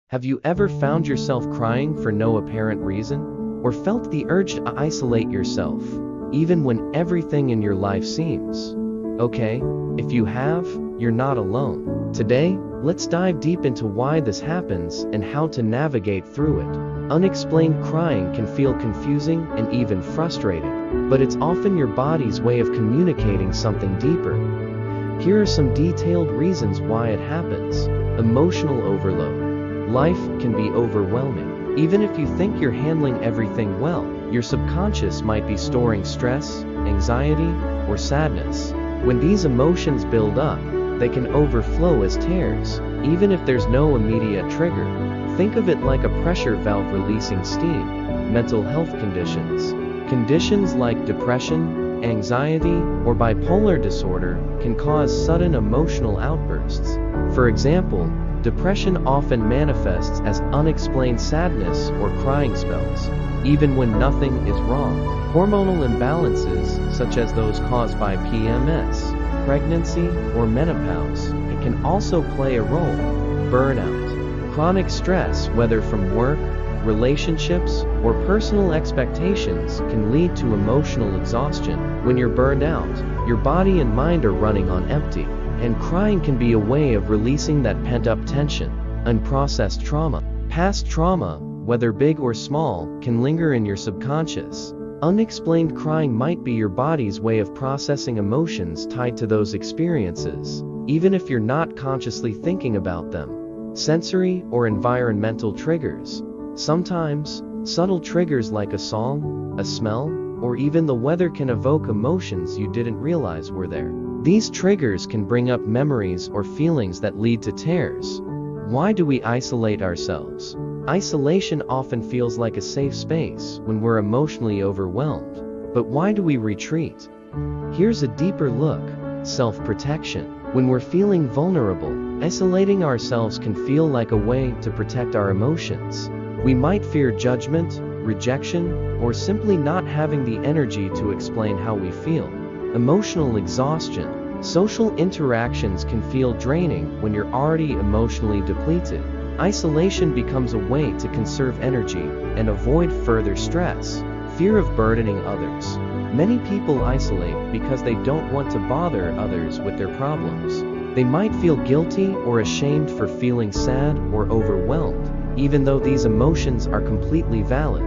Have you ever found yourself crying for no apparent reason? Or felt the urge to isolate yourself, even when everything in your life seems okay? If you have, you're not alone. Today, let's dive deep into why this happens and how to navigate through it. Unexplained crying can feel confusing and even frustrating, but it's often your body's way of communicating something deeper. Here are some detailed reasons why it happens. Emotional overload. Life can be overwhelming. Even if you think you're handling everything well, your subconscious might be storing stress, anxiety, or sadness. When these emotions build up, they can overflow as tears, even if there's no immediate trigger. Think of it like a pressure valve releasing steam. Mental health conditions. Conditions like depression, anxiety, or bipolar disorder can cause sudden emotional outbursts. For example, depression often manifests as unexplained sadness or crying spells, even when nothing is wrong. Hormonal imbalances, such as those caused by PMS, pregnancy, or menopause, can also play a role. Burnout. Chronic stress, whether from work, relationships, or personal expectations, can lead to emotional exhaustion. When you're burned out, your body and mind are running on empty, and crying can be a way of releasing that pent-up tension. Unprocessed trauma. Past trauma, whether big or small, can linger in your subconscious. Unexplained crying might be your body's way of processing emotions tied to those experiences, even if you're not consciously thinking about them. Sensory or environmental triggers. Sometimes, subtle triggers like a song, a smell, or even the weather can evoke emotions you didn't realize were there. These triggers can bring up memories or feelings that lead to tears. Why do we isolate ourselves? Isolation often feels like a safe space when we're emotionally overwhelmed. But why do we retreat? Here's a deeper look. Self-protection. When we're feeling vulnerable, isolating ourselves can feel like a way to protect our emotions. We might fear judgment, rejection, or simply not having the energy to explain how we feel. Emotional exhaustion. Social interactions can feel draining when you're already emotionally depleted. Isolation becomes a way to conserve energy and avoid further stress. Fear of burdening others. Many people isolate because they don't want to bother others with their problems. They might feel guilty or ashamed for feeling sad or overwhelmed, even though these emotions are completely valid.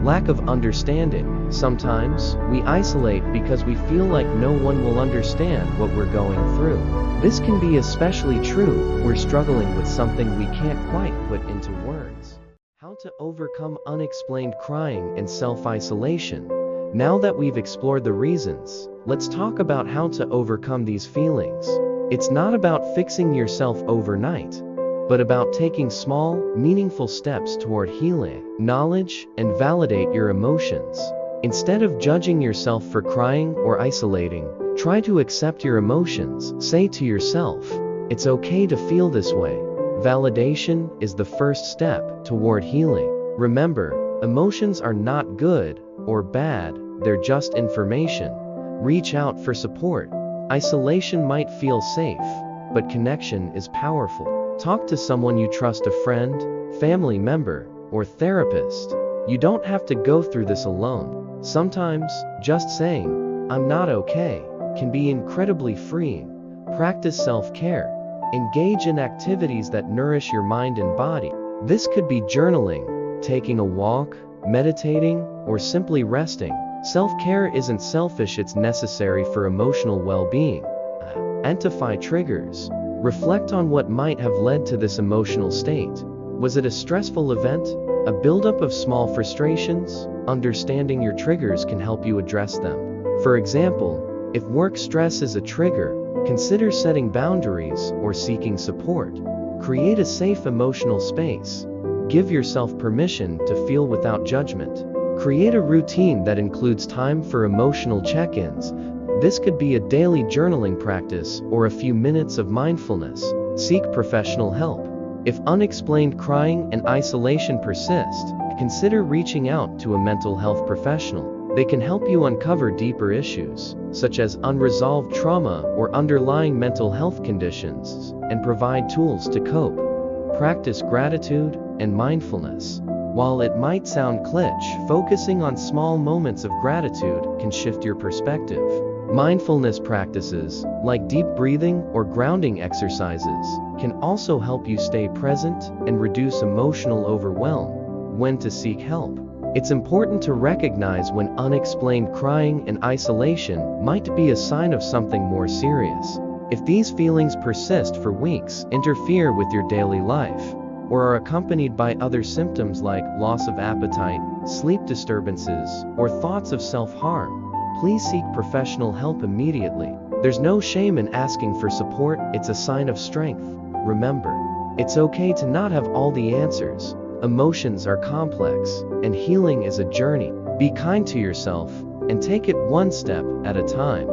Lack of understanding. Sometimes, we isolate because we feel like no one will understand what we're going through. This can be especially true when we're struggling with something we can't quite put into words. How to overcome unexplained crying and self-isolation. Now that we've explored the reasons, let's talk about how to overcome these feelings. It's not about fixing yourself overnight, but about taking small, meaningful steps toward healing. Acknowledge and validate your emotions. Instead of judging yourself for crying or isolating, try to accept your emotions. Say to yourself, "It's okay to feel this way." Validation is the first step toward healing. Remember, emotions are not good or bad, they're just information. Reach out for support. Isolation might feel safe, but connection is powerful. Talk to someone you trust, a friend, family member, or therapist. You don't have to go through this alone. Sometimes, just saying, "I'm not okay," can be incredibly freeing. Practice self-care. Engage in activities that nourish your mind and body. This could be journaling, taking a walk, meditating, or simply resting. Self-care isn't selfish, it's necessary for emotional well-being. Identify triggers. Reflect on what might have led to this emotional state. Was it a stressful event? A buildup of small frustrations? Understanding your triggers can help you address them. For example, if work stress is a trigger, consider setting boundaries or seeking support. Create a safe emotional space. Give yourself permission to feel without judgment. Create a routine that includes time for emotional check-ins. This could be a daily journaling practice or a few minutes of mindfulness. Seek professional help. If unexplained crying and isolation persist, consider reaching out to a mental health professional. They can help you uncover deeper issues, such as unresolved trauma or underlying mental health conditions, and provide tools to cope. Practice gratitude and mindfulness. While it might sound cliché, focusing on small moments of gratitude can shift your perspective. Mindfulness practices, like deep breathing or grounding exercises, can also help you stay present and reduce emotional overwhelm. When to seek help. It's important to recognize when unexplained crying and isolation might be a sign of something more serious. If these feelings persist for weeks, interfere with your daily life, or are accompanied by other symptoms like loss of appetite, sleep disturbances, or thoughts of self-harm, please seek professional help immediately. There's no shame in asking for support, it's a sign of strength. Remember, it's okay to not have all the answers. Emotions are complex, and healing is a journey. Be kind to yourself, and take it one step at a time.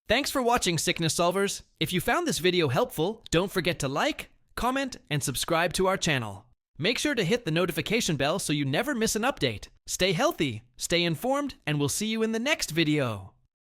Thanks for watching, Sickness Solvers. If you found this video helpful, don't forget to like, comment, and subscribe to our channel. Make sure to hit the notification bell so you never miss an update. Stay healthy, stay informed, and we'll see you in the next video.